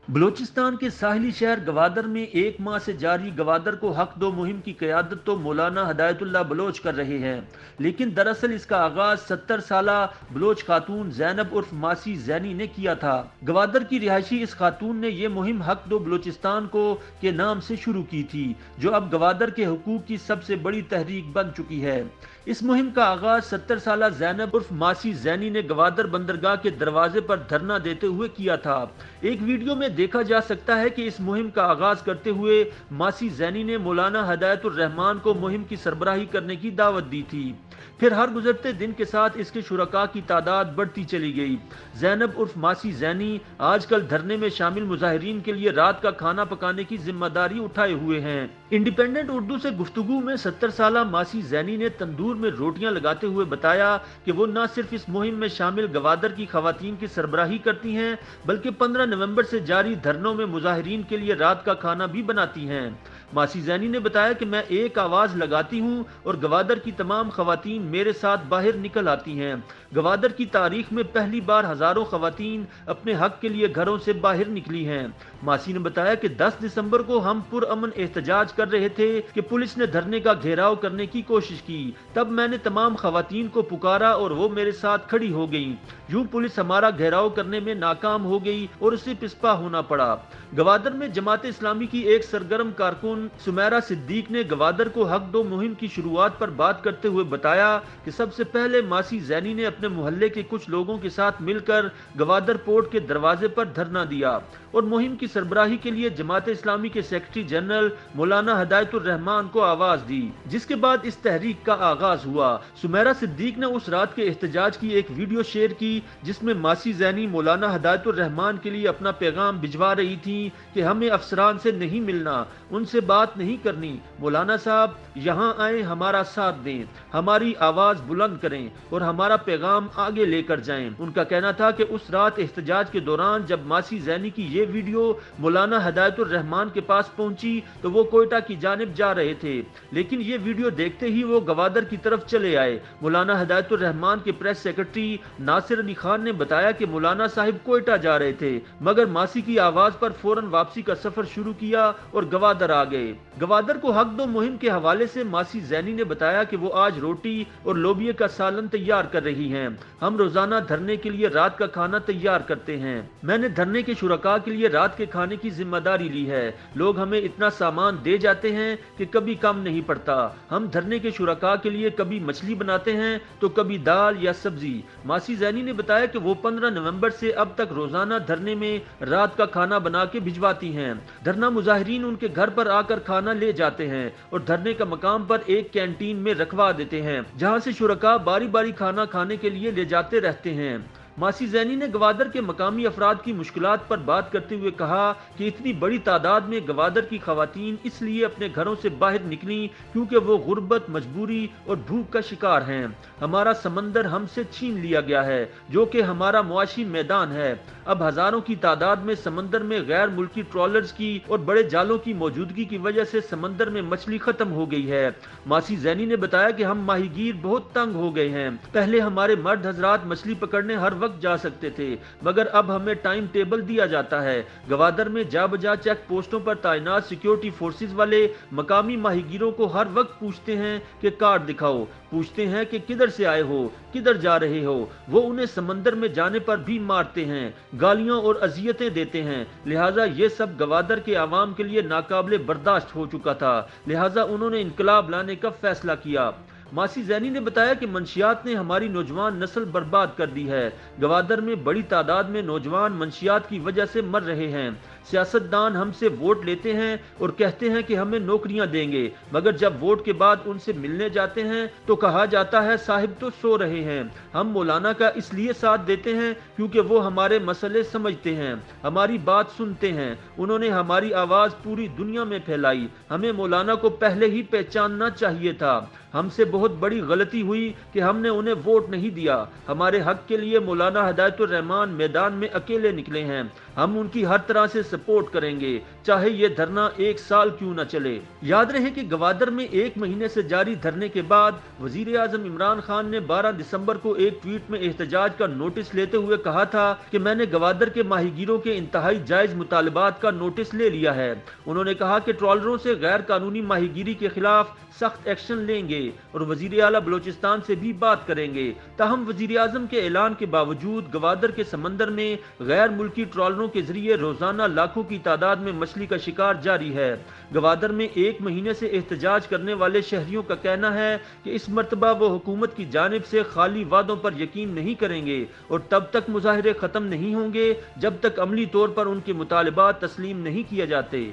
بلوچستان کے ساحلی شہر گوادر میں ایک ماہ سے جاری گوادر کو حق دو مہم کی قیادت تو مولانا ہدایت اللہ بلوچ کر رہے ہیں، لیکن دراصل اس کا آغاز 70 سالہ بلوچ خاتون زینب عرف ماسی زینی نے کیا تھا۔ گوادر کی رہائشی اس خاتون نے یہ مہم حق دو بلوچستان کو کے نام سے شروع کی تھی، جو اب گوادر کے حقوق کی سب سے بڑی تحریک بن چکی ہے۔ اس مہم کا آغاز 70 سالہ زینب عرف ماسی زینی نے گوادر بندرگاہ کے دروازے پر دھرنا دیتے ہوئے کیا تھا۔ ایک ویڈیو میں دیکھا جا سکتا ہے کہ اس مہم کا آغاز کرتے ہوئے ماسی زینی نے مولانا ہدایت الرحمان کو مہم کی سربراہی کرنے کی دعوت دی تھی۔ پھر ہر گزرتے دن کے ساتھ اس کے شرکاء کی تعداد بڑھتی چلی گئی۔ زینب عرف ماسی زینی آج کل دھرنے میں شامل مظاہرین کے لیے رات کا کھانا پکانے کی ذمہ داری اٹھائے ہوئے ہیں۔ انڈیپینڈنٹ اردو سے گفتگو میں 70 سالہ ماسی زینی نے تندور میں روٹیاں لگاتے ہوئے بتایا کہ وہ نہ صرف اس مہم میں شامل گوادر کی خواتین کی سربراہی کرتی ہیں، بلکہ 15 نومبر سے جاری دھرنوں میں مظاہرین کے لیے رات کا کھانا بھی بناتی ہیں۔ ماسی زینی نے بتایا کہ میں ایک آواز لگاتی ہوں اور گوادر کی تمام خواتین میرے ساتھ باہر نکل آتی ہیں۔ گوادر کی تاریخ میں پہلی بار ہزاروں خواتین اپنے حق کے لیے گھروں سے باہر نکلی ہیں۔ ماسی نے بتایا کہ 10 دسمبر کو ہم پرامن احتجاج کر رہے تھے کہ پولیس نے دھرنے کا گھیراؤ کرنے کی کوشش کی۔ تب میں نے تمام خواتین کو پکارا اور وہ میرے ساتھ کھڑی ہو گئیں۔ یوں پولیس ہمارا گھیراؤ کرنے میں ناکام ہو گئی اور اسے پسپا ہونا پڑا۔ گوادر میں جماعت اسلامی کی ایک سرگرم کارکن سمیرہ صدیق نے گوادر کو حق دو مہم کی شروعات پر بات کرتے ہوئے بتایا کہ سب سے پہلے ماسی زینی نے اپنے محلے کے کچھ لوگوں کے ساتھ مل کر گوادر پورٹ کے دروازے پر دھرنا دیا اور مہم کی سربراہی کے لیے جماعت اسلامی کے سیکرٹری جنرل مولانا ہدایت الرحمان کو آواز دی، جس کے بعد اس تحریک کا آغاز ہوا۔ سمیرہ صدیق نے اس رات کے احتجاج کی ایک ویڈیو شیئر کی جس میں ماسی زینی مولانا ہدایت الرحمان کے لیے اپنا پیغام بھجوا رہی تھی کہ ہمیں افسران سے نہیں ملنا، ان سے بات نہیں کرنی، مولانا صاحب یہاں آئیں، ہمارا ساتھ دیں، ہماری آواز بلند کریں اور ہمارا پیغام آگے لے کر جائیں۔ ان کا کہنا تھا کہ اس رات احتجاج کے دوران جب ماسی زینی کی یہ ویڈیو مولانا ہدایت الرحمان کے پاس پہنچی تو وہ کوئٹہ کی جانب جا رہے تھے، لیکن یہ ویڈیو دیکھتے ہی وہ گوادر کی طرف چلے آئے۔ مولانا ہدایت الرحمان کے پریس سیکرٹری ناصر علی خان نے بتایا کہ مولانا صاحب کوئٹہ جا رہے تھے، مگر ماسی کی آواز پر فوراً واپسی کا سفر شروع کیا اور گوادر آ گئے۔ گوادر کو حق دو مہم کے حوالے سے ماسی زینی نے بتایا کہ وہ آج روٹی اور لوبیے کا سالن تیار کر رہی ہیں۔ ہم روزانہ دھرنے کے لیے رات کا کھانا تیار کرتے ہیں۔ میں نے دھرنے کے شرکاء کے لیے رات کے کھانے کی ذمہ داری لی ہے۔ لوگ ہمیں اتنا سامان دے جاتے ہیں کہ کبھی کم نہیں پڑتا۔ ہم دھرنے کے شرکاء کے لیے کبھی مچھلی بناتے ہیں تو کبھی دال یا سبزی۔ ماسی زینی نے بتایا کہ وہ 15 نومبر سے اب تک روزانہ دھرنے میں رات کا کھانا بنا کے بھجواتی ہیں۔ دھرنا مظاہرین ان کے گھر پر آ کر کھانا لے جاتے ہیں اور دھرنے کا مقام پر ایک کینٹین میں رکھوا دیتے ہیں، جہاں سے شرکاء باری باری کھانا کھانے کے لیے لے جاتے رہتے ہیں۔ ماسی زینی نے گوادر کے مقامی افراد کی مشکلات پر بات کرتے ہوئے کہا کہ اتنی بڑی تعداد میں گوادر کی خواتین اس لیے اپنے گھروں سے باہر نکلیں کیونکہ وہ غربت، مجبوری اور بھوک کا شکار ہیں۔ ہمارا سمندر ہم سے چھین لیا گیا ہے، جو کہ ہمارا معاشی میدان ہے۔ اب ہزاروں کی تعداد میں سمندر میں غیر ملکی ٹرالرز کی اور بڑے جالوں کی موجودگی کی وجہ سے سمندر میں مچھلی ختم ہو گئی ہے۔ ماسی زینی نے بتایا کہ ہم ماہی گیر بہت تنگ ہو گئے ہیں۔ پہلے ہمارے مرد حضرات مچھلی پکڑنے ہر وقت جا سکتے تھے، مگر اب ہمیں ٹائم ٹیبل دیا جاتا ہے۔ گوادر میں جا بجا چیک پوسٹوں پر تعینات سیکیورٹی فورسز والے مقامی ماہی گیروں کو ہر وقت پوچھتے ہیں کہ کارڈ دکھاؤ، پوچھتے ہیں کہ کدھر سے آئے ہو، کدھر جا رہے ہو۔ وہ انہیں سمندر میں جانے پر بھی مارتے ہیں، گالیاں اور اذیتیں دیتے ہیں۔ لہٰذا یہ سب گوادر کے عوام کے لیے ناقابل برداشت ہو چکا تھا، لہٰذا انہوں نے انقلاب لانے کا فیصلہ کیا۔ ماسی زینی نے بتایا کہ منشیات نے ہماری نوجوان نسل برباد کر دی ہے۔ گوادر میں بڑی تعداد میں نوجوان منشیات کی وجہ سے مر رہے ہیں۔ سیاستدان ہم سے ووٹ لیتے ہیں اور کہتے ہیں کہ ہمیں نوکریاں دیں گے، مگر جب ووٹ کے بعد ان سے ملنے جاتے ہیں تو کہا جاتا ہے صاحب تو سو رہے ہیں۔ ہم مولانا کا اس لیے ساتھ دیتے ہیں کیونکہ وہ ہمارے مسئلے سمجھتے ہیں، ہماری بات سنتے ہیں۔ انہوں نے ہماری آواز پوری دنیا میں پھیلائی۔ ہمیں مولانا کو پہلے ہی پہچاننا چاہیے تھا۔ ہم سے بہت بڑی غلطی ہوئی کہ ہم نے انہیں ووٹ نہیں دیا۔ ہمارے حق کے لیے مولانا ہدایت الرحمان میدان میں اکیلے نکلے ہیں۔ ہم ان کی ہر طرح سے سپورٹ کریں گے، چاہے یہ دھرنا 1 سال کیوں نہ چلے۔ یاد رہے کہ گوادر میں 1 مہینے سے جاری دھرنے کے بعد وزیر اعظم عمران خان نے 12 دسمبر کو ایک ٹویٹ میں احتجاج کا نوٹس لیتے ہوئے کہا تھا کہ میں نے گوادر کے ماہی گیروں کے انتہائی جائز مطالبات کا نوٹس لے لیا ہے۔ انہوں نے کہا کہ ٹرالروں سے غیر قانونی ماہی گیری کے خلاف سخت ایکشن لیں گے اور وزیر اعلیٰ بلوچستان سے بھی بات کریں گے۔ تاہم وزیر اعظم کے اعلان کے باوجود گوادر کے سمندر میں غیر ملکی ٹرالروں کے ذریعے روزانہ لاکھوں کی تعداد میں مچھلی کا شکار جاری ہے۔ گوادر میں 1 مہینے سے احتجاج کرنے والے شہریوں کا کہنا ہے کہ اس مرتبہ وہ حکومت کی جانب سے خالی وعدوں پر یقین نہیں کریں گے اور تب تک مظاہرے ختم نہیں ہوں گے جب تک عملی طور پر ان کے مطالبات تسلیم نہیں کیے جاتے۔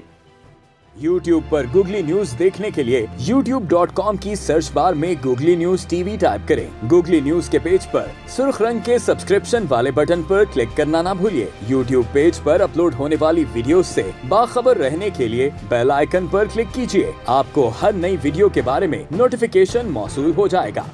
YouTube پر گوگلی نیوز دیکھنے کے لیے youtube.com کی سرچ بار میں googly news T V type کریں۔ گوگلی نیوز کے پیج پر سرخ رنگ کے سبسکرپشن والے بٹن پر کلک کرنا نہ بھولیے۔ YouTube پیج پر اپلوڈ ہونے والی ویڈیوز سے باخبر رہنے کے لیے بیل آئیکن پر کلک کیجیے۔ آپ کو ہر نئی ویڈیو کے بارے میں نوٹیفیکیشن موصول ہو جائے گا۔